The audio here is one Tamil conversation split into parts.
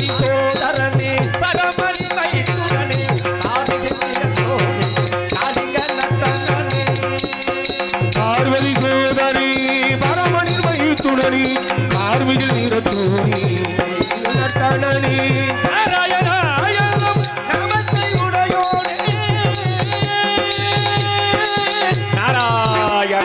பார்வதி சோதரனே பரமணி மைத்துனனே பார்வதி சோதரி பரமணி மைத்துனனி கார்மிகில் நீரத்தோனி நட்டனனி நாராயணாயனம் நாமத்தை உடையோனே நாராயண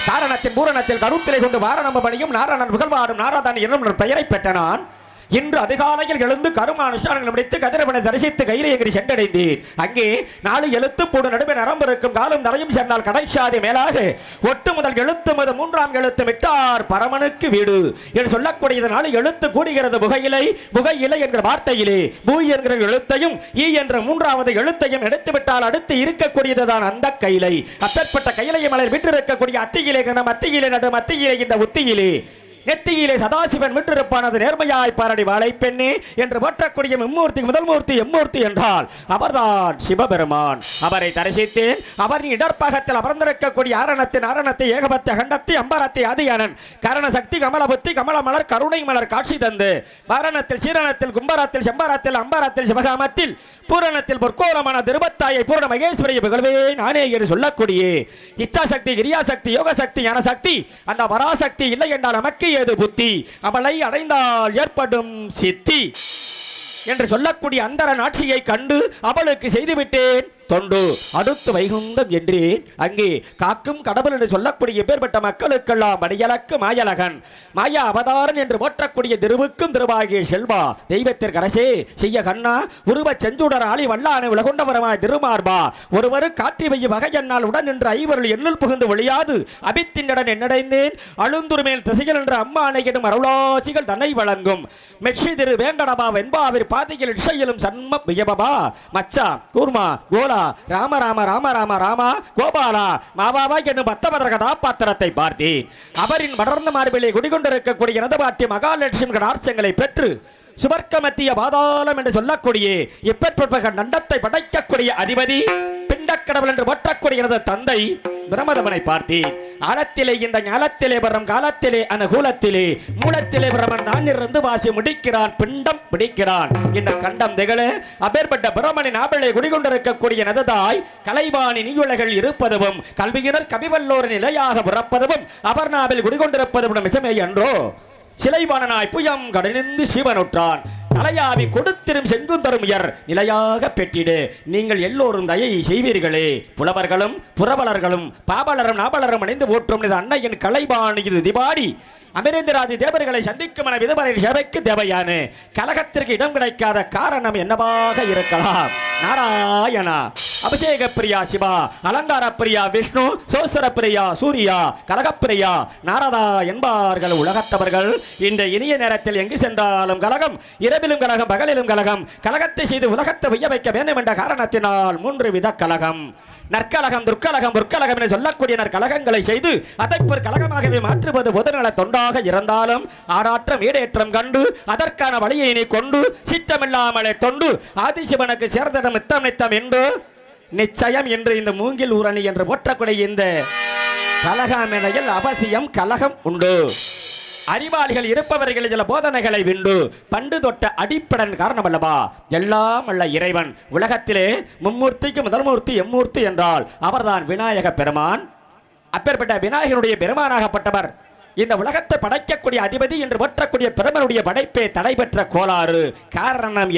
காரணத்தின் பூரணத்தில் கருத்திலே கொண்டு வாரணம்ப பணியும் நாரணன் புகழ்வாடும் நாரதன் என்னும் பெயரை பெற்ற நான் இன்று அதிகாலையில் எழுந்து கரும அனுஷ்டானங்கள் முடித்து கதிரவனை தரிசித்து கையிலேயகிரி சென்றடைந்தேன். அங்கே 4 எழுத்து போடு நடுவே நரம்பு இருக்கும் காலும் தலையும் சேர்ந்தால் கடைசாதி மேலாக ஒட்டு முதல் எழுத்து முதல் 3ஆம் எழுத்து விட்டார் பரமனுக்கு வீடு என்று சொல்லக்கூடியது 4 எழுத்து கூடுகிறது புகையிலை புகையிலை என்கிற வார்த்தையிலே பூ என்கிற எழுத்தையும் ஈ என்ற 3ஆவது எழுத்தையும் எடுத்துவிட்டால் அடுத்து இருக்கக்கூடியதுதான் அந்த கைலை. அப்பேற்பட்ட கையிலையை மலர் விட்டிருக்கக்கூடிய அத்தியிலே நடு மத்தியிலே இந்த உத்தியிலே நெத்தியிலே சதாசிவன் விட்டிருப்பான் அது நேர்மையாய் பாரடி வாழை பெண்ணே என்று போற்றக்கூடிய மும்மூர்த்தி முதல் மூர்த்தி எம்மூர்த்தி என்றால் அவர்தான் சிவபெருமான். அவரை தரிசித்தேன். அவரின் இடர்பாகத்தில் அமர்ந்திருக்கக்கூடிய ஆரணத்தை ஏகபத்தை கண்டத்தை அம்பரத்தை ஆதியானன் கரண சக்தி கமலபுத்தி கமலமலர் கருணை மலர் காட்சி தந்து வாரணத்தில் சீரணத்தில் கும்பரத்தில் செம்பரத்தில் அம்பரத்தில் சிவகாமத்தில் பூரணத்தில் பொற்கோலமான திருபத்தாயை பூரண மகேஸ்வரியை புகழ்வே நானே என்று சொல்லக்கூடிய இச்சாசக்தி கிரியாசக்தி யோகசக்தி ஞானசக்தி அந்த பராசக்தி இல்லை என்றால் நமக்கு ஏது புத்தி அவளை அடைந்தால் ஏற்படும் சித்தி என்று சொல்லக்கூடிய அந்தர நாட்சியை கண்டு அவளுக்கு செய்துவிட்டேன் தொண்டு அடுத்து வைகுந்தம் என்றேன். அங்கே காக்கும் கடவுள் என்று சொல்லக்கூடிய பேர்பட்ட மக்களுக்கெல்லாம் அடியலக்கு மாயலகன் மாயா அவதாரன் என்று போற்றக்கூடிய திருவுக்கும் திருவாகிய செல்வா தெய்வத்திற்கு அரசே செய்ய கண்ணா உருவ செஞ்சுடர் ஆளி வல்லான உலகொண்டவரமாய் திருமார்பா ஒருவரு காற்றி வைய வகை என்னால் உடன் என்று ஐவருள் எண்ணில் புகுந்து ஒளியாது அபித்தின்னுடன் என்னடைந்தேன் அழுந்துரு மேல் திசைகள் என்ற அம்மா அணையிடும் அருளாசிகள் தன்னை வழங்கும் மெட்சி திரு வேங்கடபா வெண்பாவிர் பாதையில் இசையிலும் சன்ம வியபபா மச்சா கூர்மா கோலா ராம ராம ராம ராம ராமா கோபாலா மாபாவா என்னும் பத்தபதர கதாபாத்திரத்தை பார்த்தேன். அவரின் வளர்ந்த மார்பிலே குடிகொண்டிருக்கக்கூடிய எனது மகாலட்சுமி கடாட்சங்களை பெற்று சுபர்க்கமத்திய பாதாளம் என்று சொல்லக்கூடிய இப்பெற்ப நண்டத்தை படைக்கக்கூடிய அதிபதி பிண்டக்கடவுள் என்று போற்றக்கூடிய எனது தந்தை பிரமதமனை பார்த்தேன். ஆழத்திலே இந்த ஞாலத்திலே வரும் காலத்திலே அனுகூலத்திலே மூலத்திலே பிரமன் தான் இருந்து வாசி முடிக்கிறான் பிண்டம் பிடிக்கிறான் இந்த கண்டம் திகழ அப்பேற்பட்ட பிரமனின் ஆபலை குடிகொண்டிருக்கக்கூடிய நததாய் கலைவாணி நீயுலகில் இருப்பதும் கல்வியினர் கவிவல்லோர் நிலையாக பிறப்பதும் அவர் நாவில் குடிகொண்டிருப்பதும் மிசமே என்றோ சிலைவாணனாய் புயம் கடனிந்து சிவனுற்றான் தலையாவி கொடுத்திரும் செங்குந்தரும் உயர் நிலையாக பெற்றிடு நீங்கள் எல்லோரும் தயை செய்வீர்களே புலவர்களும் புறவலர்களும் பாபலரும் நாபலரும் அணிந்து போற்றும் அன்னையின் கலைவாணி இது திபாடி அமிர்தராஜி தேவர்களை சந்திக்கும் என விதவரின் சேவைக்கு தேவையான கலகத்திற்கு இடம் கிடைக்காத காரணம் என்னவாக இருக்கலாம்? நாராயணா அபிஷேக பிரியா சிவா அலங்கார பிரியா விஷ்ணு சோசர பிரியா சூர்யா கலகப்பிரியா நாரதா என்பார்கள் உலகத்தவர்கள். இந்த இனிய நேரத்தில் எங்கு சென்றாலும் கலகம் இரவிலும் கலகம் பகலிலும் கலகம் கலகத்தை செய்து உலகத்தை வைய வைக்க வேண்டும் என்ற காரணத்தினால் 3 வித கலகம் நற்கலகம் துர்க்கலகம் பொற்கலகம் என சொல்லக்கூடிய நற்கலகங்களை செய்து அதை ஒரு கலகமாகவே மாற்றுவது பொதுநல தொண்டாக இருந்தாலும் ஆடாற்றம் ஈடேற்றம் கண்டு அதற்கான வழியினை கொண்டு சிற்றமில்லாமலே தொண்டு ஆதிசிவனுக்கு சேர்ந்திடம் நித்தம் நித்தம் என்று நிச்சயம் என்று இந்த மூங்கில் ஊரணி என்று போற்றக்கூடிய இந்த கலகமேனையில் அவசியம் கலகம் உண்டு. அறிவாளிகள் இருப்பவர்கள் சில போதனைகளை விண்டு பண்டு தொட்ட அடிப்படன் காரணம் அல்லவா எல்லாம் அல்ல இறைவன். உலகத்திலே மும்மூர்த்திக்கு முதல் மூர்த்தி எம்மூர்த்தி என்றால் அவர்தான் விநாயக பெருமான். அப்பேற்பட்ட விநாயகனுடைய பெருமானாகப்பட்டவர் இந்த உலகத்தை படைக்கக்கூடிய அதிபதி என்று போற்றக்கூடிய பெருமனுடைய படைப்பே தடைபெற்ற கோளாறு. காரணம்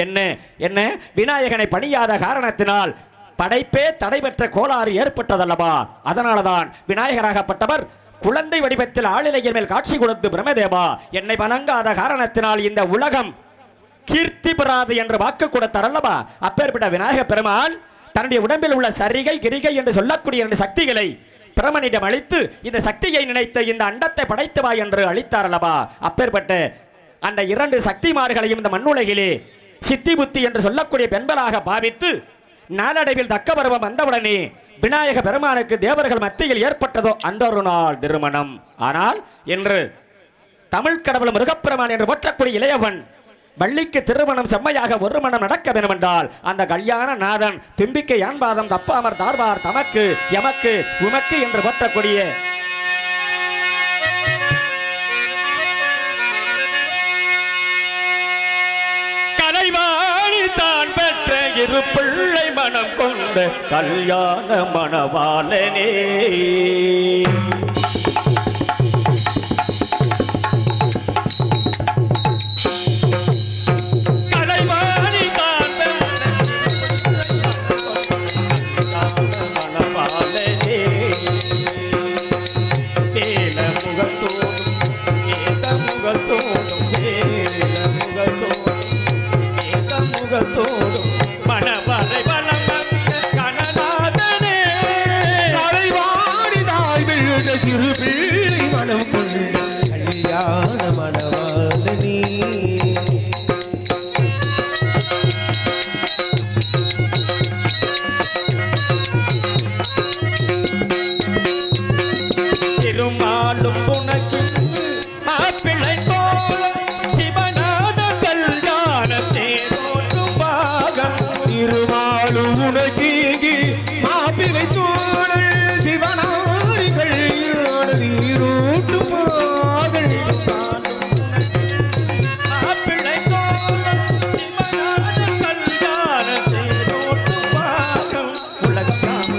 என்ன விநாயகனை பணியாத காரணத்தினால் படைப்பே தடைபெற்ற கோளாறு ஏற்பட்டதல்லவா. அதனால்தான் விநாயகராகப்பட்டவர் குழந்தை வடிவத்தில் ஆளிலையின் மேல் காட்சி கொடுத்து பிரம்மதேவா என்னை வணங்காத காரணத்தினால் இந்த உலகம் கீர்த்தி பெறாது என்று வாக்கு கொடுத்தார் அல்லவா. அப்பேற்பட்ட விநாயக பெருமான் தன்னுடைய உடம்பில் உள்ள சரிகை கிரிகை என்று சொல்லக்கூடிய 2 சக்திகளை பிரமனிடம் அளித்து இந்த சக்தியை நினைத்து இந்த அண்டத்தை படைத்தவா என்று அளித்தார் அல்லவா. அப்பேற்பட்ட அந்த 2 சக்திமார்களையும் இந்த மண்ணுலகிலே சித்தி புத்தி என்று சொல்லக்கூடிய பெண்களாக பாவித்து நாளடைவில் தக்க பருவம் வந்தவுடனே விநாயக பெருமானுக்கு தேவர்கள் மத்தியில் ஏற்பட்டதோ அன்றொரு நாள் திருமணம். ஆனால் இன்று தமிழ் கடவுள் முருகப்பெருமான் என்று போற்றக்கூடிய இளையவன் வள்ளிக்கு திருமணம் செம்மையாக ஒரு மனம் நடக்க வேண்டும் என்றால் அந்த கல்யாண நாதன் திம்பிக்கை யான்பாதம் தப்பாமர் தார்வார் தமக்கு எமக்கு உமக்கு என்று போற்றக்கூடிய கலைவாணி தான் பெற்ற இரு பிள்ளை மனம் கொண்ட கல்யாண மணவாளனே. கலைவாணி தான் மணவாளனே வேல முகத்தோடும் ஏத முகத்தோடும் வேல முகத்தோடும் மணவரை வலம் வந்த கணநாதனே கலைவாணிதாய் வீடு ஞானத்தே தோற்றும் பாகம் திருமாலு உனக்கீகி மாப்பிளை தோழல் சிவனாரிகள் நீரூட்டும் மகள் மாப்பிள்ளை தோழன் சிவனாரின் கல்யாணத்தே தோற்றும் பாகம் உலகம்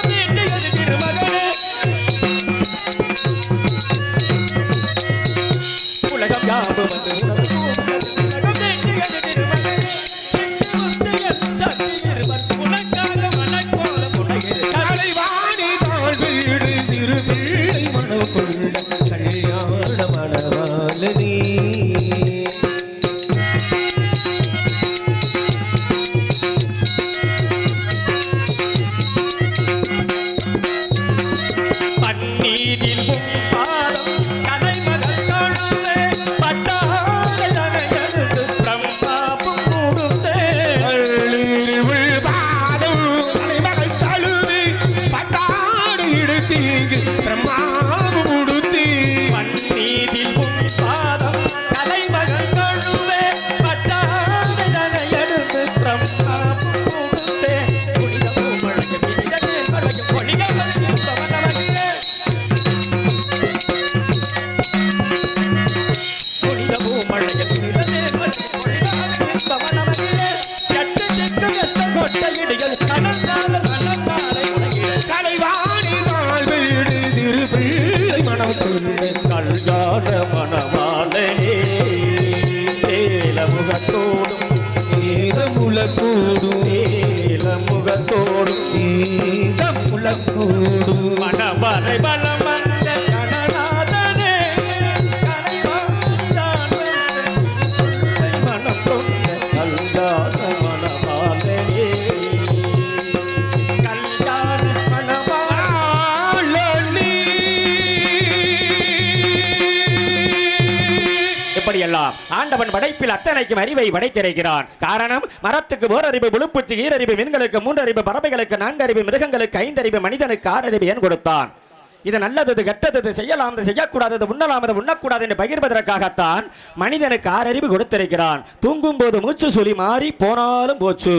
வேண்டியது திருமகனே உலகம் யாவும் வந்து உனது உலகம் வேண்டியது திருமகனே உனக்காக மனக்கோல முனைகிறது தலைவாணி தாழ் வீடு சிறு பிள்ளை மனம் கொண்ட கல்யாண மணவாளனே பன்னீரில் பாதம் கலைமகள் தொழுதே பட்டாடல் அணையெடுத்து பிரம்மாவும் கொடுத்தே பள்ளியில் பாதம் தலைமகள் தழுவி பட்டாடு இடுத்தீங்கு பிரம்மாவும் உடுத்தி பன்னீரில் பாதம் கலைமகள் தொழுதே பட்டாடல் அணையெடுத்து பிரம்மாவும் கொடுத்தே புனித பூமழையும் வினிதே மழையும் பொழிய வருகின்றவனவனே புனித பூமழையும் வினிதே மழையும் பொழிய வருகின்றவனவனே எட்டு திக்கு எட்ட கொட்டையிடிகள் கணந்தால கணந்தாலை உலகிலே தலைவாணி தாழ் வீடு சிறு பிள்ளை மனம் கொண்ட கல்யாண மணவாளனே முகத்தோடும் ஏதமுலக்கூடும் முகத்தோடும் ஏதமுலக்கூடும் மணவரை பலம் வந்த கணநாதனே கலைவாணிதான் மனம் கொண்ட கல்யாண மணவாளனே கல்யாண மணவாளனே இப்படியெல்லாம் ஆண்டவன் படைப்பில் அத்தனைக்கும் அறிவை படைத்திருக்கிறான். காரணம், மரத்துக்கு ஓரறிவு, புழுப்பூச்சி ஈரறிவு, மீன்களுக்கு மூன்றறிவு, பறவைகளுக்கு நான்கறிவு, மிருகங்களுக்கு ஐந்தறிவு, மனிதனுக்கு ஆறறிவு ஏன் கொடுத்தான்? இது நல்லது, கெட்டது, செய்யலாம், செய்யக்கூடாதது, உண்ணலாம், உண்ணக்கூடாது என்று பகிர்வதற்காகத்தான் மனிதனுக்கு ஆறறிவு கொடுத்திருக்கிறான். தூங்கும் போது மூச்சு சுழி மாறி போனாலும் போச்சு.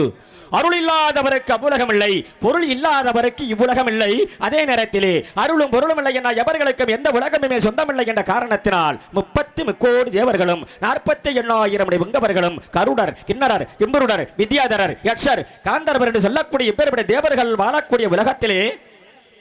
அருள் இல்லாதவருக்கு அவ்வுலகம் இல்லை, பொருள் இல்லாதவருக்கு இவ்வுலகம் இல்லை. அதே நேரத்திலே அருளும் பொருளும் இல்லை என எவர்களுக்கும் எந்த உலகமுமே சொந்தமில்லை என்ற காரணத்தினால் 30 முக்கோடி தேவர்களும் 48,000 விங்கவர்களும் கருடர், கிண்ணரர், கிம்பருடர், வித்யாதரர், யக்ஷர், காந்தர்வர் என்று சொல்லக்கூடிய இப்பேற்பட்ட தேவர்கள் வாழக்கூடிய உலகத்திலே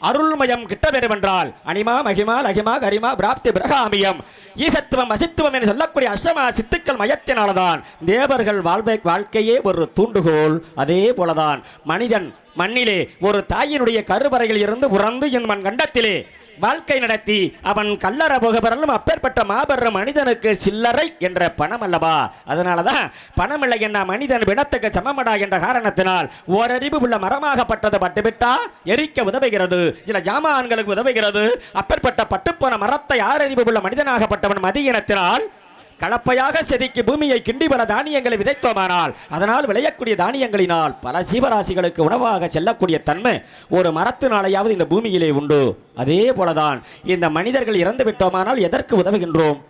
அருள்மயம் கிட்ட வேண்டுமென்றால் அனிமா, மகிமா, லகிமா, கரிமா, பிராப்தி, பிரகாமியம், ஈசத்துவம், அசித்துவம் என்று சொல்லக்கூடிய அஷ்டமா சித்துக்கள் மயத்தினால்தான் தேவர்கள் வாழ்க்கையே ஒரு தூண்டுகோல். அதே போலதான் மனிதன் மண்ணிலே ஒரு தாயினுடைய கருவறையில் இருந்து உறந்து என் மண் கண்டத்திலே வாழ்க்கை நடத்தி அவன் கல்லற போக பெறலும் அப்பேற்பட்ட மாபெரும் மனிதனுக்கு சில்லறை என்ற பணம் அல்லவா? அதனாலதான் பணம் இல்லை என்ன மனிதன் பிணத்துக்கு சமமடா என்ற காரணத்தினால் ஓரறிவு உள்ள மரமாகப்பட்டது பட்டுவிட்டா எரிக்க உதவுகிறது, சில ஜாமான்களுக்கு உதவுகிறது. அப்பேற்பட்ட பட்டுப்போன மரத்தை ஆறறிவு உள்ள மனிதனாகப்பட்டவன் மதியினத்தினால் கலப்பையாக செதுக்கி பூமியை கிண்டி பல தானியங்களை விதைத்தோமானால் அதனால் விளையக்கூடிய தானியங்களினால் பல ஜீவராசிகளுக்கு உணவாக செல்லக்கூடிய தன்மை ஒரு மரத்தினாலேயாவது இந்த பூமியிலே உண்டு. அதே போலதான் இந்த மனிதர்கள் இறந்து விட்டோமானால் எதற்கு உதவுகின்றோம்?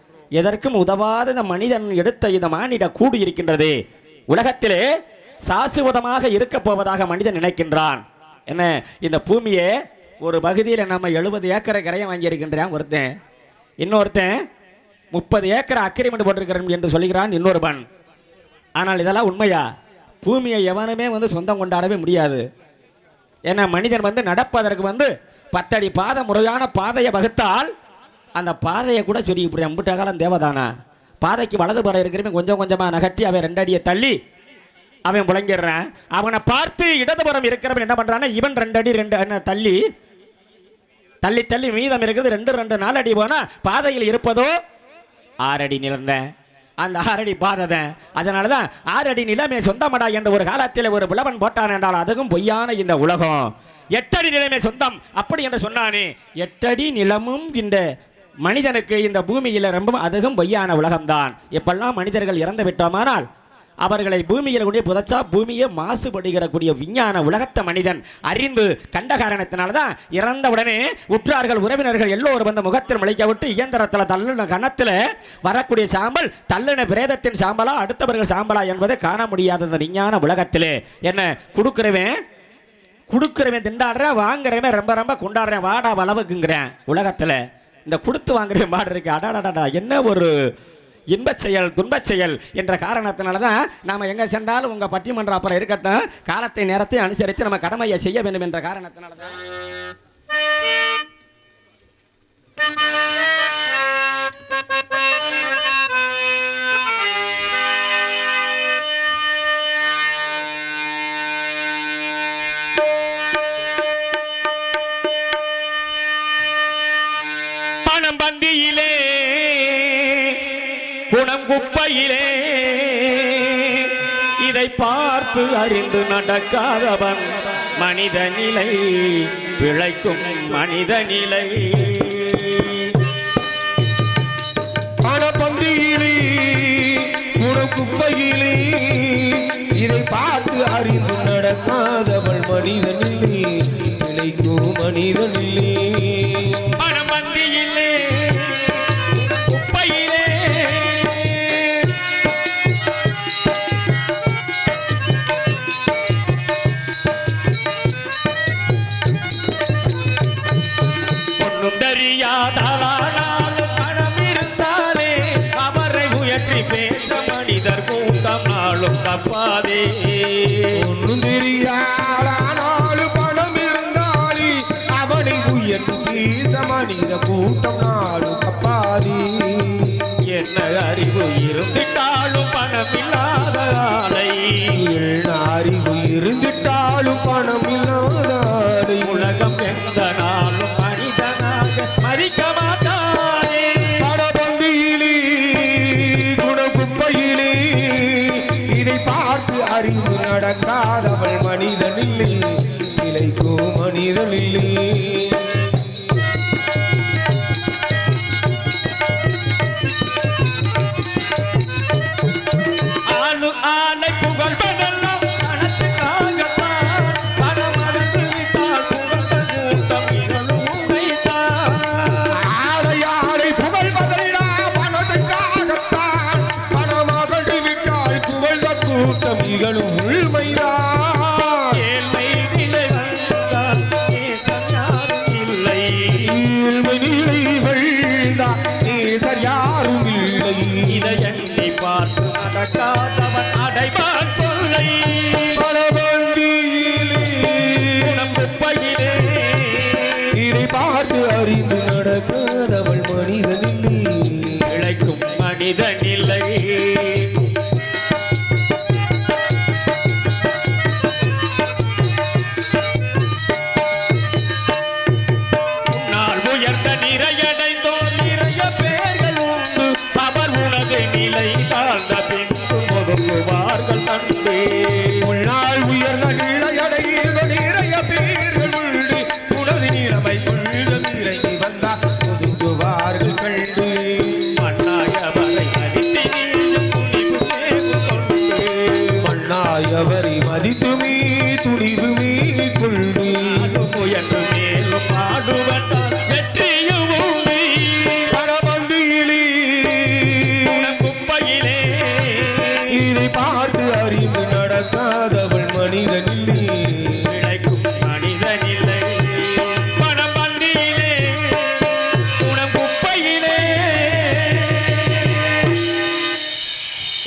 எதற்கும் உதவாத இந்த மனிதன் எடுத்த இந்த மானிட கூடு இருக்கின்றதே உலகத்திலே சாசுவதமாக இருக்க போவதாக மனிதன் நினைக்கின்றான். என்ன, இந்த பூமியை ஒரு பகுதியில் நம்ம 70 ஏக்கரை கரையை வாங்கியிருக்கின்றான் ஒருத்தன், இன்னொருத்தன் 30 ஏக்கர் அக்கிரிமெண்ட் போட்டிருக்கிறேன் என்று சொல்லுகிறான் இன்னொருவன். ஆனால் இதெல்லாம் உண்மையா? பூமியை எவனுமே சொந்தம் கொண்டாடவே முடியாது. ஏன்னா மனிதன் நடப்பதற்கு 10 அடி பாதை, முறையான பாதையை வகுத்தால் அந்த பாதையை கூட சொல்லி இப்படி அம்பிட்ட காலம் தேவதானா? பாதைக்கு வலது புறம் இருக்கிறவன் கொஞ்சம் கொஞ்சமாக நகட்டி அவன் 2 அடியை தள்ளி அவன் புழங்கிடுறான். அவனை பார்த்து இடதுபுறம் இருக்கிறவன் என்ன பண்ணுறான்னா இவன் 2 அடி 2 தள்ளி தள்ளி தள்ளி மீதம் இருக்குது 2 4 அடி போனால் பாதையில் இருப்பதோ 6 அடி நிலந்த அந்த 6 அடி பாதை. அதனால தான் 6 அடி நிலமே சொந்தமடா என்ற ஒரு காலத்தில் ஒரு புலவன் போட்டான் என்றால் அதுவும் பொய்யான இந்த உலகம். 8 அடி நிலமே சொந்தம் அப்படி என்று சொன்னானே, 8 அடி நிலமும் இந்த மனிதனுக்கு இந்த பூமியில் ரொம்ப அதுவும் பொய்யான உலகம்தான். எப்பெல்லாம் மனிதர்கள் இறந்து விட்டோமானால் அவர்களை பூமியில் கொண்டு புதைச்சா பூமியை மாசுபடுகிற கூடிய விஞ்ஞான உலகத்த மனிதன் அறிந்து கண்ட காரணத்தினால்தான் இறந்த உடனே உற்றார்கள் உறவினர்கள் எல்லோரும் வந்து முகத்தில் முளைக்க விட்டு இயந்திரத்தில் தள்ளின கணத்தில் வரக்கூடிய சாம்பல் தள்ளின பிரேதத்தின் சாம்பலா அடுத்தவர்கள் சாம்பலா என்பதை காண முடியாத இந்த விஞ்ஞான உலகத்திலே என்ன கொடுக்குறவன் திண்டாடுற வாங்குறவன் ரொம்ப ரொம்ப கொண்டாடுறேன் வாடா வளவுக்குங்கிறேன் உலகத்தில் இந்த கொடுத்து வாங்குற மாடு இருக்கு அடாடாடா என்ன ஒரு இன்பச் செயல் துன்பச் செயல் என்ற காரணத்தினால தான் நாம் எங்கே சென்றாலும் உங்கள் பட்டிமன்றம் அப்புறம் இருக்கட்டும் காலத்தை நேரத்தை அனுசரித்து நம்ம கடமையை செய்ய வேண்டும் என்ற காரணத்தினால தான் பணம் பந்தியிலே குணம் குப்பையிலே இதை பார்த்து அறிந்து நடக்காதவன் மனித நிலை பிழைக்கும் மனித நிலை பணப்பந்தியிலே குப்பையிலே இதை பார்த்து அறிந்து நடக்காதவள் மனிதனில்லை பிழைக்கும் மனிதனில்லை பணம் பந்தியிலே குப்பையிலே ஒன்றும் தெரியாதாலும் பணம் இருந்தாலே அவரை உயர்த்தி பேச மனிதர் கூட்டம் நாளும் தப்பாதே ஒன்றும் தெரியாதாலும் பணம் இருந்தாலே அவனை உயர்த்தி பேச மனித கூட்டம் நாளும் தப்பாதே என்ன அறிவு இருந்துட்டாலும் பணம் இல்லாத ஆளை அறிவு இருந்துட்டாலும் பணம் இல்லாத ஆளை உலகம் எந்த நாளும் மனிதனாக மதிக்க மாட்டானே பணப்பந்தியிலே குணக்குப்பையிலே இதை பார்த்து அறிந்து நடக்காதவள் மனிதனில்லை பிழைக்கும் மனிதனில்லை ஆளு ஆளை புகழ்வதெல்லாம் பணத்துக்காகத்தான் பணம் அடைந்து விட்டால் புகழ்ந்த கூட்டம் இகழும் உண்மைதான் ஆடையாரை புகழ்வதெல்லாம் பணத்துக்காகத்தான் பணம் அகன்று விட்டால் புகழ்ந்த கூட்டம் இகழும் உள்மைதான் ஏழ்மை நிலை வந்தால் நேசம் யாரும் இல்லை ஏழ்மை நிலை வீழ்ந்தால் நேசர் யாரும் இல்லை இதை எண்ணி பார்த்து நடக்காதவன் அடைவான் தொல்லை பணப்பந்தியிலே குணம் குப்பையிலே இதை பார்த்து அறிந்து நடக்காதவள் மனிதனில்லை இழைக்கும் மனித நிலை உன்னால் உயர்ந்த நிறையடைந்தோர் நிறைய பேர்கள் உண்டு அவர் உனது நிலை தாழ்ந்த பின்பு ஒதுக்குவார்கள் தன்பே உன்னால் உயர்ந்த நிலையடைந்த நிறைய பேர்கள் உண்டு உனது நிலைமை உள்ளம் இறங்கி வந்தால் ஒதுங்குவார்கள் கண்டு மண்ணாயவரை மதித்து நீயும் துணிவு மேலும் கொண்டு மண்ணாயவரை மதித்துமே துணிவுமே கொண்டு முயன்று மேலும் பாடுவட்டால் வெற்றியும் உண்டு பணப்பந்தியிலே குப்பையிலே இதை பார்த்து அறிந்து நடக்காதவள் மனிதனில்லை இழைக்கும் மனிதனில்லை பணம் பந்தியிலே குணம் குப்பையிலே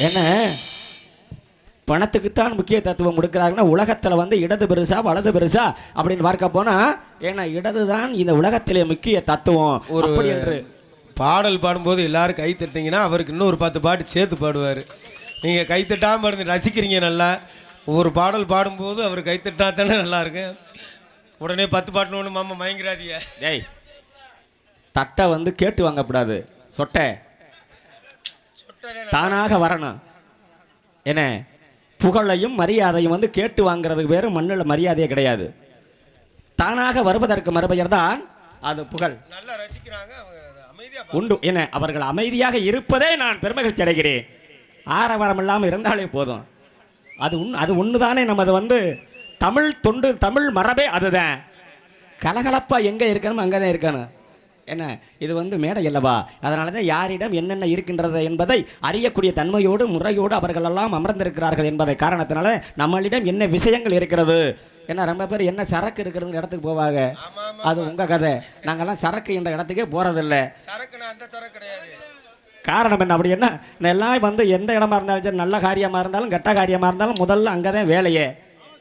என்ன பணத்துக்குத்தான் முக்கிய தத்துவம் கொடுக்குறாங்கன்னா உலகத்தில் வந்து இடது பெருசா வலது பெருசா அப்படின்னு பார்க்க போனால் ஏன்னா இடது தான் இந்த உலகத்திலே முக்கிய தத்துவம் அப்படி என்று பாடல் பாடும்போது எல்லாரும் கை தட்டிங்கன்னா அவருக்கு இன்னும் ஒரு 10 பாட்டு சேர்த்து பாடுவார் நீங்கள் கை தட்டாமல் பாடுங்க ரசிக்கிறீங்க நல்லா ஒவ்வொரு பாடல் பாடும்போது அவர் கை தட்டா தானே நல்லா இருக்கு உடனே 10 பாட்டுன்னு ஒன்று மாமா மயங்கிறாதிய டேய் தட்டை வந்து கேட்டு வாங்கக்கூடாது சொட்டை தானாக வரணும் என்ன புகழையும் மரியாதையும் வந்து கேட்டு வாங்குறதுக்கு வேறு மண்ணில் மரியாதையே கிடையாது தானாக வருவதற்கு மறுபெயர் தான் அது புகழ் நல்லா ரசிக்கிறாங்க அமைதியாக உண்டு என அவர்கள் அமைதியாக இருப்பதே நான் பெருமகிழ்ச்சி அடைகிறேன் ஆரவாரம் இல்லாமல் இருந்தாலே போதும். அது ஒன்று தானே நமது தமிழ் தொண்டு, தமிழ் மரபே அதுதான். கலகலப்பாக எங்கே இருக்கணும் அங்கே தான் இருக்கணும். என்ன இது மேடை அல்லவா? அதனால தான் யாரிடம் என்னென்ன இருக்கின்றது என்பதை அறியக்கூடிய தன்மையோடு முறையோடு அவர்களெல்லாம் அமர்ந்திருக்கிறார்கள் என்பதை காரணத்தினால நம்மளிடம் என்ன விஷயங்கள் இருக்கிறது. ஏன்னா ரொம்ப பேர் என்ன சரக்கு இருக்கிறது இடத்துக்கு போவாங்க. அது உங்கள் கதை. நாங்கள்லாம் சரக்கு என்ற இடத்துக்கே போகிறதில்ல. காரணம் என்ன அப்படி என்ன எல்லாம் எந்த இடமா இருந்தாலும் சரி, நல்ல காரியமாக இருந்தாலும் கெட்ட காரியமாக இருந்தாலும் முதல்ல அங்கே தான் வேலையே.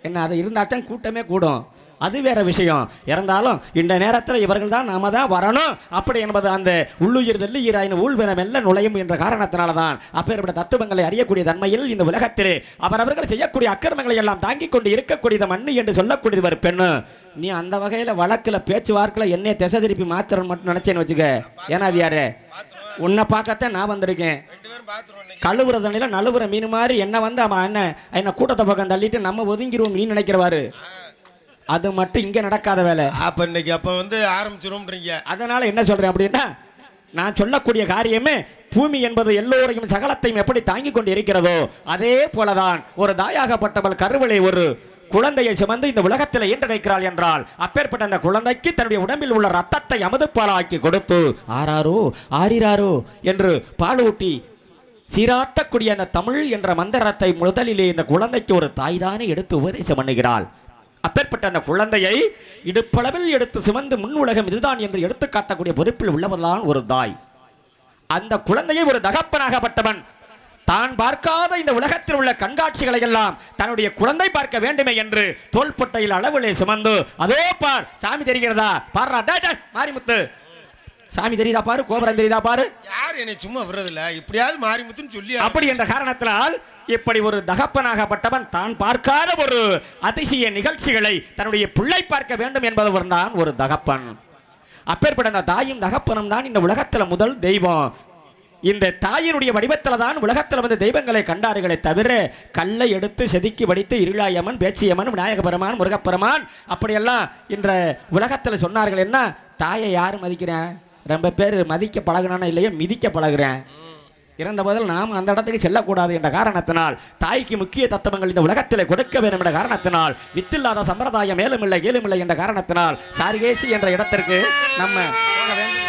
என்ன அது இருந்தால் தான் கூட்டமே கூடும். அது வேற விஷயம். இருந்தாலும் இந்த நேரத்தில் இவர்கள் தான் நாம தான் வரணும் அப்படி என்பது அந்த உள்ளுயிர் தெல்லுயிராயின் ஊழ்வினம் எல்லாம் நுழையும் என்ற காரணத்தினால தான் அப்பேற்பட்ட தத்துவங்களை அறியக்கூடிய தன்மையில் இந்த உலகத்திலே அவரவர்கள் செய்யக்கூடிய அக்கிரமங்களை எல்லாம் தாங்கிக் கொண்டு இருக்கக்கூடியது மண்ணு என்று சொல்லக்கூடியது ஒரு பெண்ணு. நீ அந்த வகையில் வழக்கில் பேச்சுவார்க்கில் என்னை திசை திருப்பி மாத்திரன்னு மட்டும் நினைச்சேன்னு வச்சுக்க. ஏன்னா அது யாரு உன்னை பார்க்கத்தான் நான் வந்திருக்கேன். கழுவுற தண்ணியில் நழுவுற மீன் மாதிரி அவன் என்ன கூட்டத்தை பக்கம் தள்ளிட்டு நம்ம ஒதுங்கிடுவோம் நீ நினைக்கிறவாரு. அது மட்டும் இங்கே நடக்காத வேலை. அப்போ ஆரம்பிச்சிரும்ன்றீங்க. அதனால் என்ன சொல்கிறேன் அப்படின்னா, நான் சொல்லக்கூடிய காரியமே பூமி என்பது எல்லோரையும் சகலத்தையும் எப்படி தாங்கிக் கொண்டு இருக்கிறதோ அதே போலதான் ஒரு தாயாகப்பட்டவள் கருவிலே ஒரு குழந்தையை சுமந்து இந்த உலகத்தில் ஈன்றடைக்கிறாள் என்றால் அப்பேற்பட்ட அந்த குழந்தைக்கு தன்னுடைய உடம்பில் உள்ள ரத்தத்தை அமுதுப்பாலாக்கி கொடுத்து ஆறாரோ ஆறிராரோ என்று பாலூட்டி சீராட்டக்கூடிய அந்த தமிழ் என்ற மந்திரத்தை முதலிலே இந்த குழந்தைக்கு ஒரு தாய்தானே எடுத்து உபதேசம் பண்ணுகிறாள். அப்பேற்பட்ட அந்த குழந்தையை இடுப்பளவில் எடுத்து சுமந்து முன் உலகம் இதுதான் என்று எடுத்து காட்டக்கூடிய பொறுப்பில் உள்ளவர்தான் ஒரு தாய். அந்த குழந்தையை ஒரு தகப்பனாகப்பட்டவன் தான் பார்க்காத இந்த உலகத்தில் உள்ள கண்காட்சிகளை எல்லாம் தன்னுடைய குழந்தை பார்க்க வேண்டுமே என்று தோள்பட்டையில் அளவிலே சுமந்து அதோ பார் சாமி தெரிகிறதா பாரு மாரிமுத்து சாமி தெரியுதா பாரு, கோபுரம் தெரியுதா பாரு. யார் என்னை சும்மா விடுறதில்ல, இப்படியாவது மாரிமுத்துன்னு சொல்லி அப்படி என்ற காரணத்தினால் இப்படி ஒரு தகப்பனாகப்பட்டவன் தான் பார்க்காத ஒரு அதிசய நிகழ்ச்சிகளை தன்னுடைய பிள்ளை பார்க்க வேண்டும் என்பவர் தான் ஒரு தகப்பன். அப்பேற்பட்ட அந்த தாயும் தகப்பனும் தான் இந்த உலகத்தில் முதல் தெய்வம். இந்த தாயினுடைய வடிவத்தில் தான் உலகத்தில் தெய்வங்களை கண்டார்களே தவிர கல்லை எடுத்து செதுக்கி வடித்து இருளாயம்மன், பேச்சியம்மன், விநாயகபெருமான், முருகப்பெருமான் அப்படியெல்லாம் இன்ற உலகத்தில் சொன்னார்கள். என்ன தாயை யார் மதிக்கிறேன்? ரொம்ப பேர் மதிக்க பழகினானா இல்லையா மிதிக்க பழகிறேன். இறந்த போதில் நாம் அந்த இடத்துக்கு செல்லக்கூடாது என்ற காரணத்தினால் தாய்க்கு முக்கிய தத்துவங்கள் இந்த உலகத்தில் கொடுக்க வேண்டும் என்ற காரணத்தினால் வித்தில்லாத சம்பிரதாயம் மேலும் இல்லை ஏலும் இல்லை என்ற காரணத்தினால் சாரிகேசி என்ற இடத்திற்கு நம்ம போக வேண்டும்.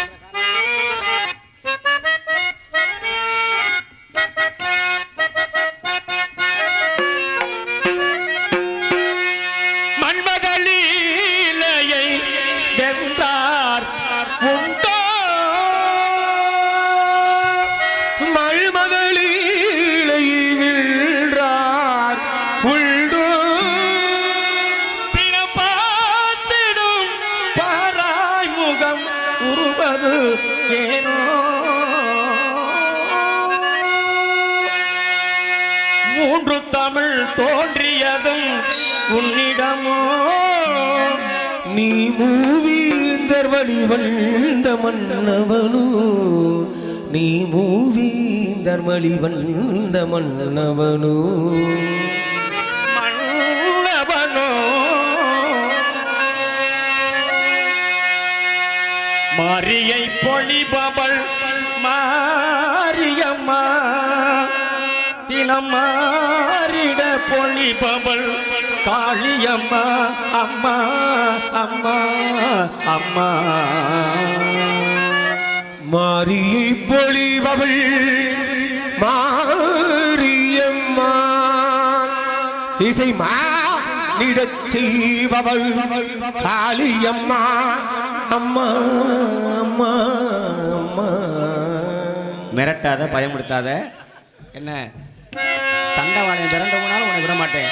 மூன்று தமிழ் தோன்றியதும் உன்னிடமோ நீ மூவீந்தர் வழி வந்த மன்னவனு, நீ மூவீந்தர் வழி வந்த மன்னவனு மன்னவனோ மாரியை பொழிபவள் மாரியம்மா தினம் மாறிட பொழிபவள் காளியம்மா அம்மா அம்மா அம்மா மாரியை பொழிபவள் மாரியம்மா இசை மானிடச் செய்பவள் காளியம்மா அம்மா அம்மா அம்மா. மிரட்டாத பயமுடுத்தாத. என்ன தண்டவாளம் பிறண்ட போனாலும் உன்னை விட மாட்டேன்.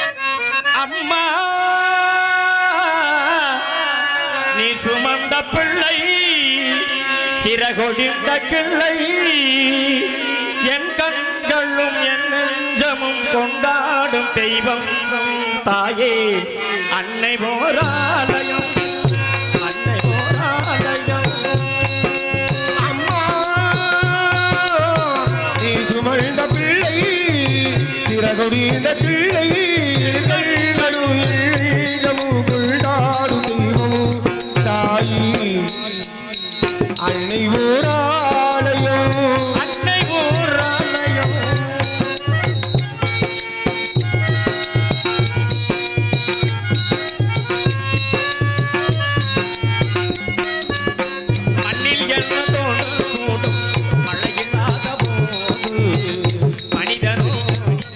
அம்மா நீ சுமந்த பிள்ளை சிறகொடிந்த கிள்ளை என் கண்களும் என் நெஞ்சமும் கொண்டாடும் தெய்வம் தாயே அன்னை போராலயம் அன்னை போராலயம். அம்மா நீ சுமந்த பிள்ளை சிறகொடிந்த பிள்ளை கொண்டாடும் தெய்வம் தாயி அன்னை ஊராலயம் அன்னை ஊராலயம்.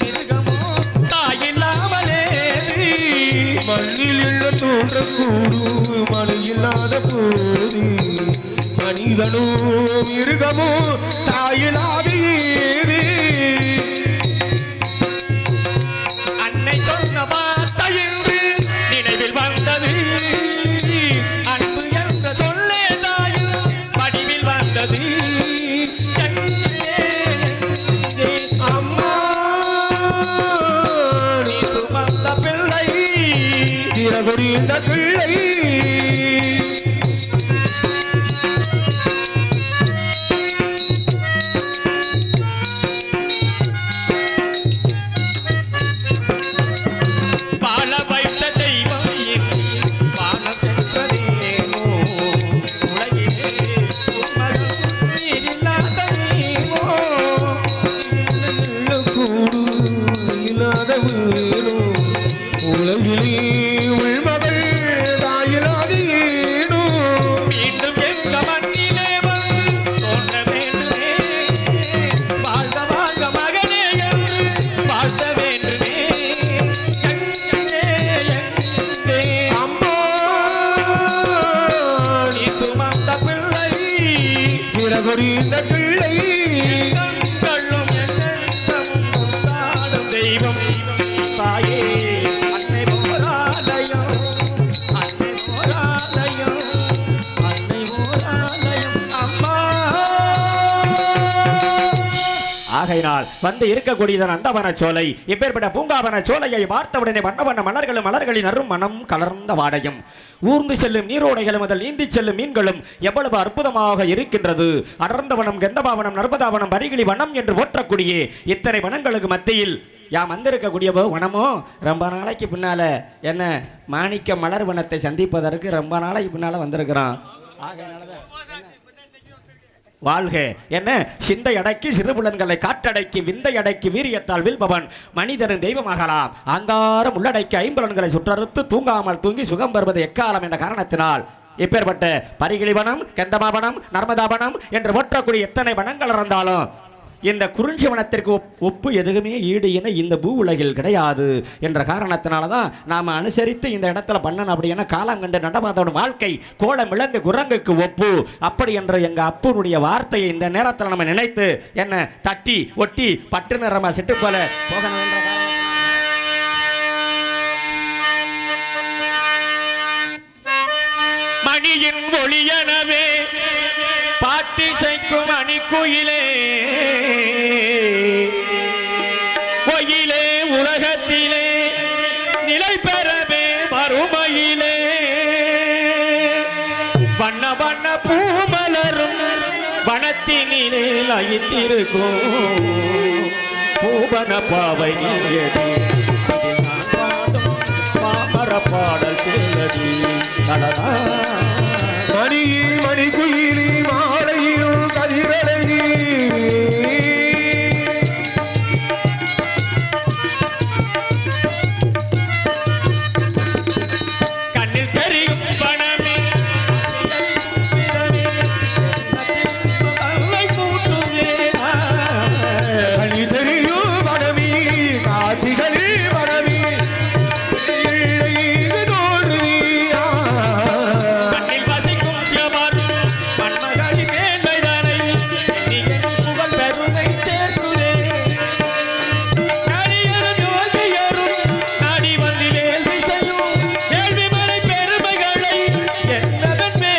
மிருகமோ தாயில்லாமலேது மண்ணில் எள்ள தோன்றக்கூடும் மழை இல்லாத போது மனிதனோ மிருகமோ தாயில்லாத ஏது அன்னை சொன்ன வார்த்தை என்று நினைவில் வந்தது அன்பு என்ற சொல்லே தாயில் வடிவில் வந்தது அம்மா நீ சுமந்த பிள்ளை சிறகுடிந்த பிள்ளை வாழ வைத்த தெய்வம் என்று வானம் சென்றதேனோ உலகிலே உம்மதம் நீரில்லாத நீவோ கூடு இல்லாத வீணோ உலகிலே உள்மகள் தாயிலாத ஏனோ மீண்டும் எங்க மண்ணிலே வந்து தோன்ற வேண்டுமே வாழ்க வாழ்க மகனே என்று வாழ்த்த வேண்டுமே எங்கே எங்கே அம்மா நீ சுமந்த பிள்ளை சிறகுடிந்த பிள்ளை கண்களும் எண்ணமும் கொண்டாடும் தெய்வம் தாயே அன்னை போராலயம் அன்னை போராலயம் அன்னை போராலயம் அம்மா ஆகையினால் வந்து இருக்கக்கூடியதன் அந்தவன சோலை இப்பேற்பட்ட பூங்காவன சோலையை பார்த்தவுடனே வண்ண வண்ண மலர்களும் மலர்களின் அரும் மனம் கலர்ந்த வாடையும் ஊர்ந்து செல்லும் நீரோடைகளும் அதில் நீந்தி செல்லும் மீன்களும் எவ்வளவு அற்புதமாக இருக்கின்றது அடர்ந்த வனம் கந்தபாவனம் நர்மதாவனம் பரிகிளி வனம் என்று போற்றக்கூடிய இத்தனை வனங்களுக்கு மத்தியில் யாம் வந்திருக்கக்கூடிய வனமோ ரொம்ப நாளைக்கு பின்னால என்ன மாணிக்க மலர் வனத்தை சந்திப்பதற்கு ரொம்ப நாளைக்கு பின்னால வந்திருக்கிறோம். வாழ்க என்ன சிந்தை அடக்கி சிறுபுலன்களை காற்றடக்கி விந்தை அடக்கி வீரியத்தால் வில்பவன் மனிதனும் தெய்வமாகலாம் அங்காரம் உள்ளடக்கி ஐம்புலன்களை சுற்றறுத்து தூங்காமல் தூங்கி சுகம் பெறுவது எக்காலம் என்ற காரணத்தினால் இப்பேற்பட்ட பரிகிளிவனம் கந்தமாவனம் நர்மதாவனம் என்று போற்றக்கூடிய எத்தனை வனங்கள் இருந்தாலும் இந்த குறிஞ்சி வனத்திற்கு ஒப்பு எதுவுமே ஈடு என இந்த பூ உலகில் கிடையாது என்ற காரணத்தினால தான் நாம் அனுசரித்து இந்த இடத்துல பண்ணணும். அப்படின்னா காலம் கண்டு நடமாதோட வாழ்க்கை கோலம் விலங்கு குரங்குக்கு ஒப்பு அப்படி என்ற எங்கள் அப்புனுடைய வார்த்தையை இந்த நேரத்தில் நம்ம நினைத்து என்ன தட்டி ஒட்டி பட்டு நிறமா சிட்டு போல போகணும் என்ற மணியின் ஒளியனவே பாட்டிசைக்கும் அணிக்குயிலே ஒயிலே உலகத்திலே நிலை பெறவே வறுமையிலே வண்ண வண்ண பூமலரும் வனத்தினிலே லயித்திருக்கும் பூவன பாவை நீயடி இதில் நான் பாடும் பாமர பாடல் கேளடி கடலா மணி மணிக்குயிலி மாலையிலும் கதிரழகி கண்ணில் தெரியும் பணமே கனி தெரியும் மனமி காட்சிகளில் மனமி இது தோன்றியா கண்ணில் வசிக்கும் சிவபான் மண்மகளி மேன்மைதானை புகழ் பெருமை சேர்க்குதே நடிகரும் யோகியரும் நாடி வந்து வேள்வி செய்யும் வேள்வி மறை பெருமைகளை என்னவென்பே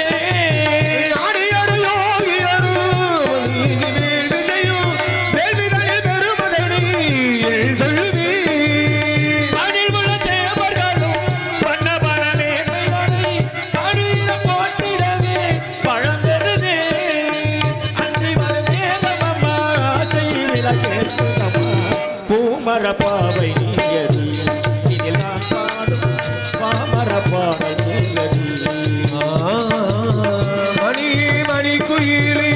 நாடியரு யோகியரு நீதி வேள்வி செய்யும் வேள்விகளில் பெருமதனி சொல்லுவி அதில் உள்ள தேவர்களும் பண்ண பரமேன்மைதானை அடியிற போட்டிடவே பழம் பெறுதே அன்றி வரும் தேவமம்மா ஆசை விளக்கேற்றுதம்மா பூமர பாவை நீயடி இதில் நான் பாடும் பாமர பாடல் நீயடி மணி மணிக்குயிலி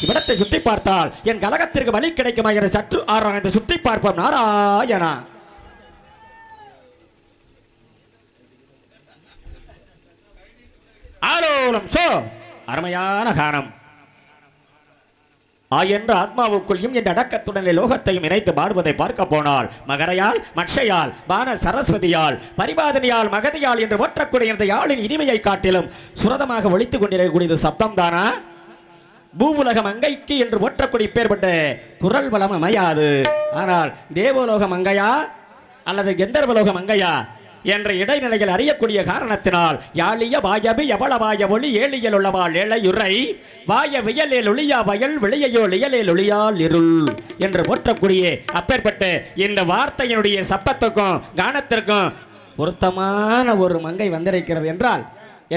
இவ்விடத்தை சுற்றி பார்த்தால் என் கலகத்திற்கு வழி கிடைக்குமா என சற்று ஆராய்ந்து சுற்றி பார்ப்போம். நாராயணா. ஆலோலம் சோ அருமையான கானம் என்ற ஆத்மாவுக்குள்ளும் என்ற அடக்கத்துடனே லோகத்தையும் இணைத்து பாடுவதை பார்க்க போனால் மகரையால் மட்சையால் வான சரஸ்வதியால் பரிபாதனையால் மகதியால் என்று ஒற்றக்கூடிய இந்த யாழின் இனிமையை காட்டிலும் சுரதமாக ஒழித்துக் கொண்டிருக்கக்கூடியது சப்தம் தானா? பூவுலக மங்கைக்கு என்று ஒற்றக்கூடிய பேர்பட்ட குரல் பலம் அமையாது. ஆனால் தேவலோக மங்கையா அல்லது கந்தர்வலோக மங்கையா என்ற இடைநிலையில் அறியக்கூடிய காரணத்தினால் யாழிய வாயபி எவளவாய ஒளி ஏழியல் உள்ளவாள் ஏழையுரை வாய வியலேல் ஒளியா வயல் விளையோ இயலேல் ஒளியால் இருள் என்று போற்றக்கூடிய அப்பேற்பட்ட இந்த வார்த்தையினுடைய சப்பத்துக்கும் கானத்திற்கும் பொருத்தமான ஒரு மங்கை வந்திருக்கிறது என்றால்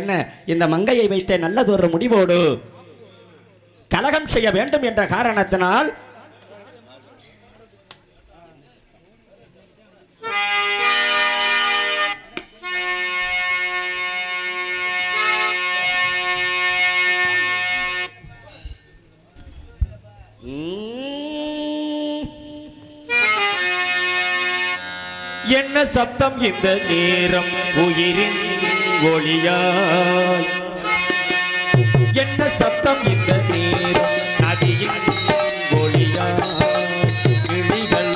என்ன? இந்த மங்கையை வைத்த நல்லதொரு முடிவோடு கலகம் செய்ய வேண்டும் என்ற காரணத்தினால் என்ன சப்தம் இந்த நேரம் உயிரின் ஒளியாய், என்ன சப்தம் இந்த நேரம் நதியின் ஒளியாய், கிளிகள்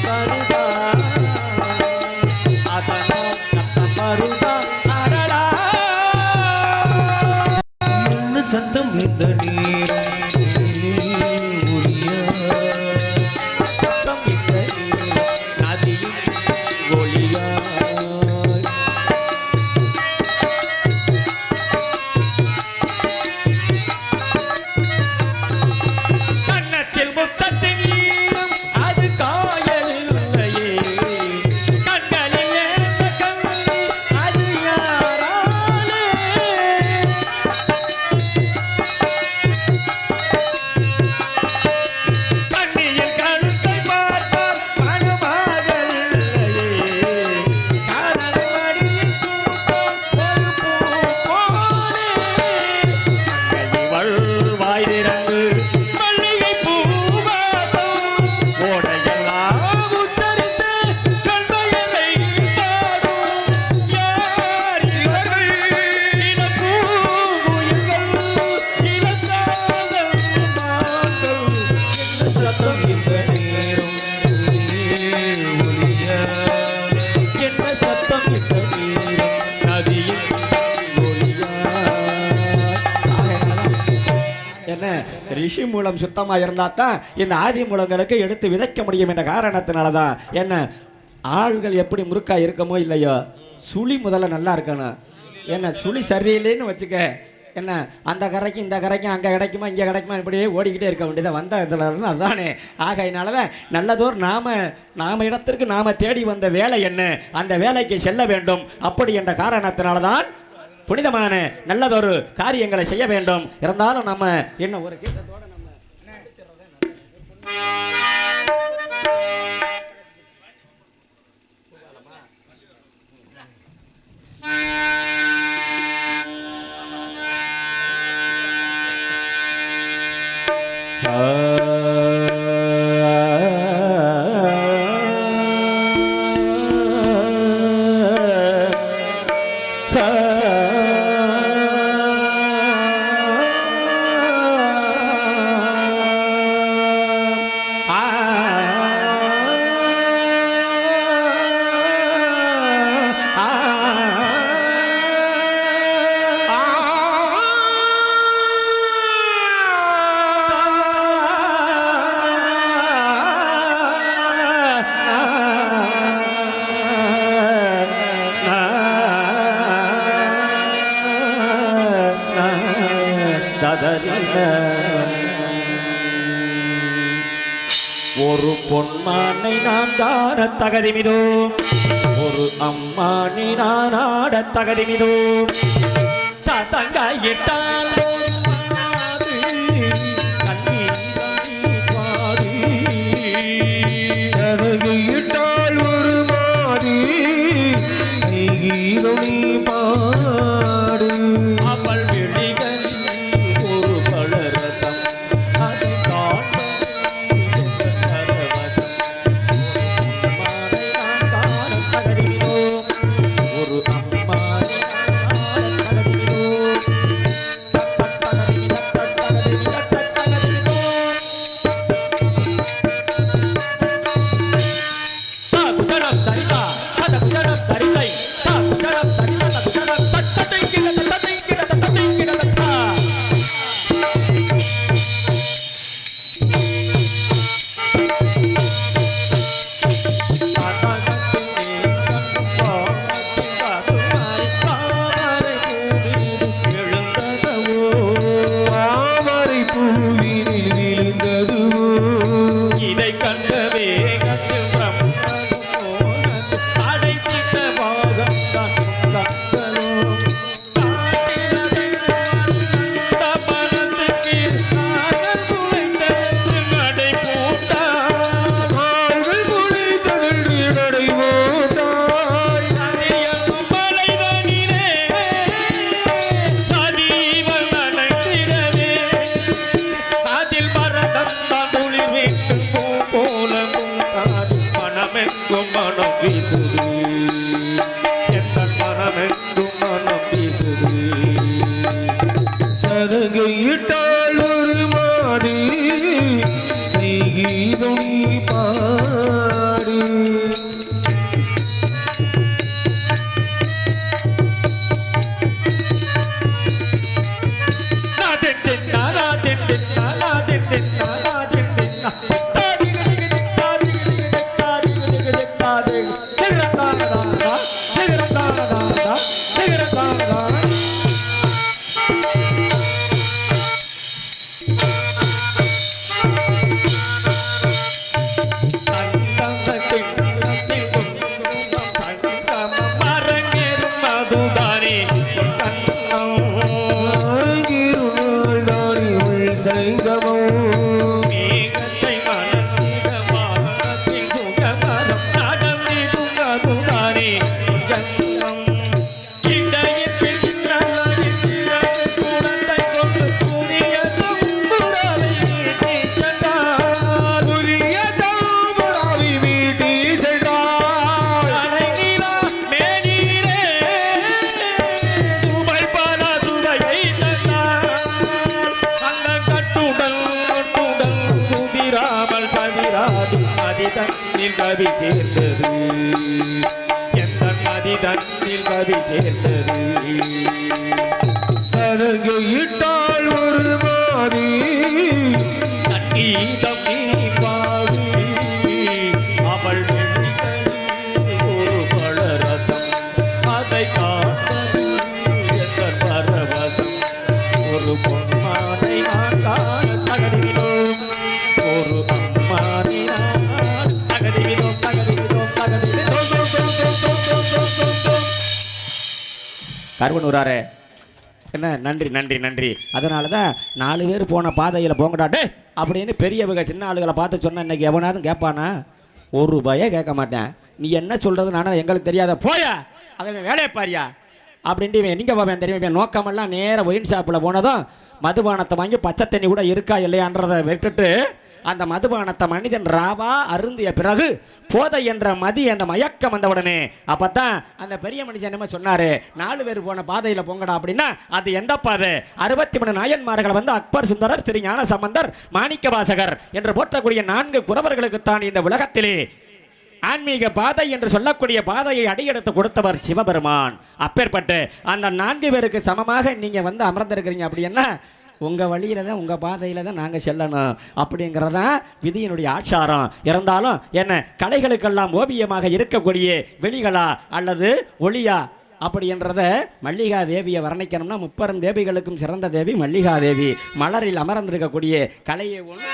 மருதா அதனால் சத்தம் மருதா அடடா. என்ன சத்தம் இந்த நேரம் ரிஷி மூலம் சுத்தமாக இருந்தால் தான் இந்த ஆதி மூலங்களுக்கு எடுத்து விதைக்க முடியும் என்ற காரணத்தினால தான் என்ன ஆள்கள் எப்படி முறுக்கா இருக்கமோ இல்லையோ சுழி முதல்ல நல்லா இருக்கணும். என்ன சுழி சரியில்லைன்னு வச்சுக்க என்ன அந்த கரைக்கும் இந்த கரைக்கும் அங்கே கிடைக்குமா இங்கே கிடைக்குமா இப்படியே ஓடிக்கிட்டே இருக்க வேண்டியதாக வந்த இதில் அதுதானே. ஆகையினால தான் நல்லதோர் நாம இடத்திற்கு நாம் தேடி வந்த வேலை என்ன அந்த வேலைக்கு செல்ல வேண்டும். அப்படி என்ற காரணத்தினால தான் புனிதமான நல்லதொரு காரியங்களை செய்ய வேண்டும். இருந்தாலும் நம்ம என்ன ஒரு கீதத்தோட ஒரு பொன்மானை நான் காண தகுதிமிதோ, ஒரு அம்மானை நான் ஆட தகுதிமிதோ. சதங்காயிட்டால் சதங்காயிட்டால் ஒரு மாதி பாடு அவள் விழிகள் ஒரு பழ வீசுது எந்த மனமெங்கும் மனம் வீசுது சதகையிட்டால் ஒரு மாடு செய்கீதம் நீ பாடு கவி சேர்ந்தது எந்த நதி தன்னில் கவி சேர்ந்தது சதகையிட்டால் ஒரு மாதி கீதம் நீ பாடு அவள் ஒரு பழரசம் அதை காண்பது எந்த பரவசம் ஒரு பொன்மானை நான் காண தகதினோம் ஒரு அம்மானை கருவனூராரே என்ன நன்றி நன்றி நன்றி. அதனால தான் 4 பேர் போன பாதையில் போங்கடாடே அப்படின்னு பெரியவங்க சின்ன ஆளுகளை பார்த்து சொன்ன இன்னைக்கு எவனாவது கேட்பானா? ஒரு ரூபாயே கேட்க மாட்டேன். நீ என்ன சொல்கிறது நானும் எங்களுக்கு தெரியாத போயா அவன் வேலையை பாரியா அப்படின்ட்டு இவன் எங்கே போவேன் தெரியும். இவன் நோக்கமெல்லாம் நேராக ஒயின் ஷாப்பில் போனதும் மதுபானத்தை வாங்கி பச்சை தண்ணி கூட இருக்கா இல்லையான்றதை விட்டுட்டு அந்த மதுபானத்தை மனிதன் ராவா அருந்திய பிறகு போதை என்ற மதி அந்த மயக்கம் வந்த உடனே அப்பத்தான் அந்த பெரிய மனுஷன் என்னமோ சொன்னாரு, 4 பேர் போன பாதையில் போங்கடா அப்படின்னா அது எந்த பாதை? 63 நாயன்மார்களை வந்து அக்பர் சுந்தரர், திரு ஞான சம்பந்தர், மாணிக்க வாசகர் என்று போற்றக்கூடிய 4 குறவர்களுக்குத்தான் இந்த உலகத்திலே ஆன்மீக பாதை என்று சொல்லக்கூடிய பாதையை அடியெடுத்து கொடுத்தவர் சிவபெருமான். அப்பேற்பட்டு அந்த 4 பேருக்கு சமமாக நீங்கள் வந்து அமர்ந்திருக்கிறீங்க. அப்படின்னா உங்கள் வழியில் தான் உங்கள் பாதையில் தான் நாங்கள் செல்லணும் அப்படிங்கிறதான் விதியினுடைய ஆச்சாரம். இருந்தாலும் என்ன கலைகளுக்கெல்லாம் ஓவியமாக இருக்கக்கூடிய வெளிகளா அல்லது ஒளியா அப்படின்றத மல்லிகா தேவியை வர்ணிக்கணும்னா 30 தேவிகளுக்கும் சிறந்த தேவி மல்லிகா தேவி. மலரில் அமர்ந்திருக்கக்கூடிய கலையை ஒன்று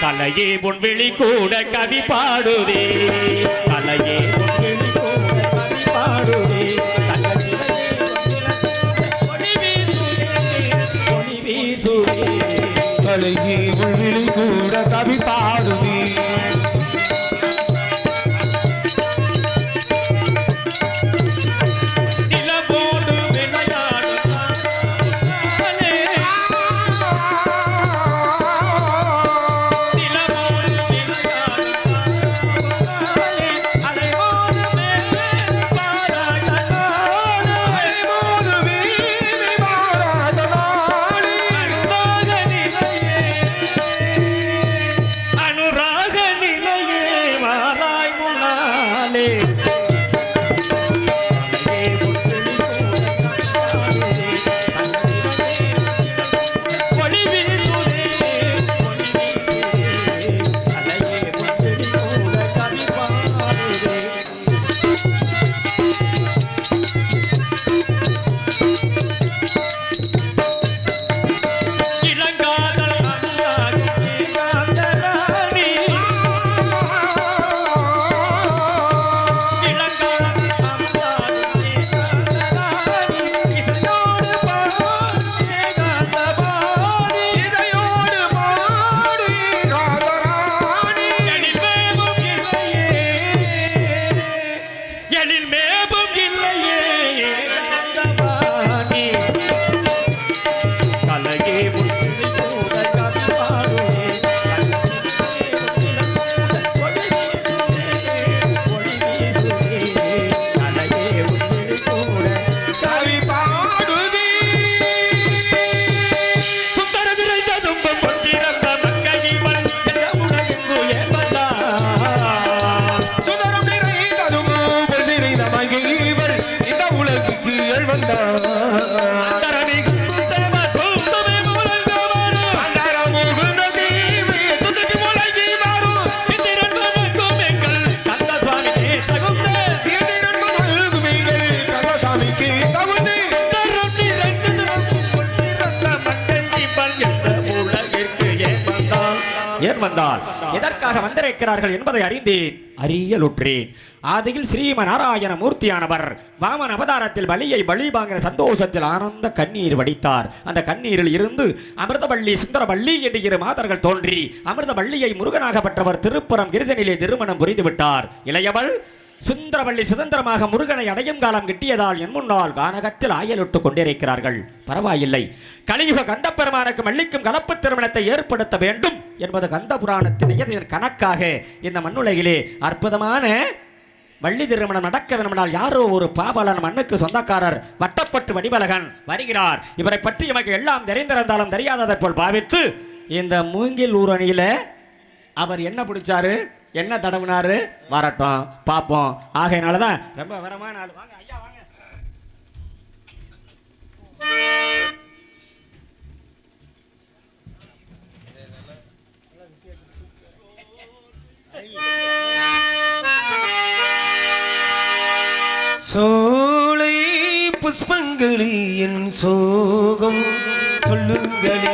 கலையே பொன்விழி கூட கவி பாடுதே கலையே பொன்விழி கூட கவி பாடுதே கலையே பொன்விழி கூட கவி பாடுதே உடன் வந்தால் எதற்காக வந்திருக்கிறார்கள் என்பதை அறிந்தேன், அறியலுற்றேன். ஆதியில் ஸ்ரீம நாராயண மூர்த்தியானவர் வாமன் அவதாரத்தில் பலியை பலி வாங்கின சந்தோஷத்தில் ஆனந்த கண்ணீர் வடித்தார். அந்த கண்ணீரில் இருந்து அமிர்தவள்ளி சுந்தரவள்ளி என்று இரு மாதர்கள் தோன்றி அமிர்தவள்ளியை முருகனாக பெற்றவர் திருப்புறம் கிருதனிலே திருமணம் புரிந்துவிட்டார். இளையவள் சுந்தரவள்ளி சுதந்திரமாக முருகனை அடையும் காலம் கிட்டியதால் என் முன்னால் கானகத்தில் ஆயலிட்டு கொண்டிருக்கிறார்கள். பரவாயில்லை, கலியுக கந்த பெருமானுக்கு மல்லிக்கும் கலப்பு திருமணத்தை ஏற்படுத்த வேண்டும் என்பது கந்த புராணத்தின் கணக்காக இந்த மண்ணுலகிலே அற்புதமான வள்ளி திருமணம் நடக்க வேண்டுமானால் யாரோ ஒரு பாவலன் மண்ணுக்கு சொந்தக்காரர் வட்டப்பட்டு வடிவலகன் வருகிறார். இவரை பற்றி எமக்கு எல்லாம் தெரிந்திருந்தாலும் தெரியாததை போல் பாவித்து இந்த மூங்கில் ஊரணியில அவர் என்ன பிடிச்சாரு, என்ன தடவினாரு, வரட்டும் பார்ப்போம். ஆகையினாலதான் ரொம்ப வரமான ஆள். வாங்க ஐயா வாங்க. சோலை புஷ்பங்களே என் சோகம் சொல்லுங்களே,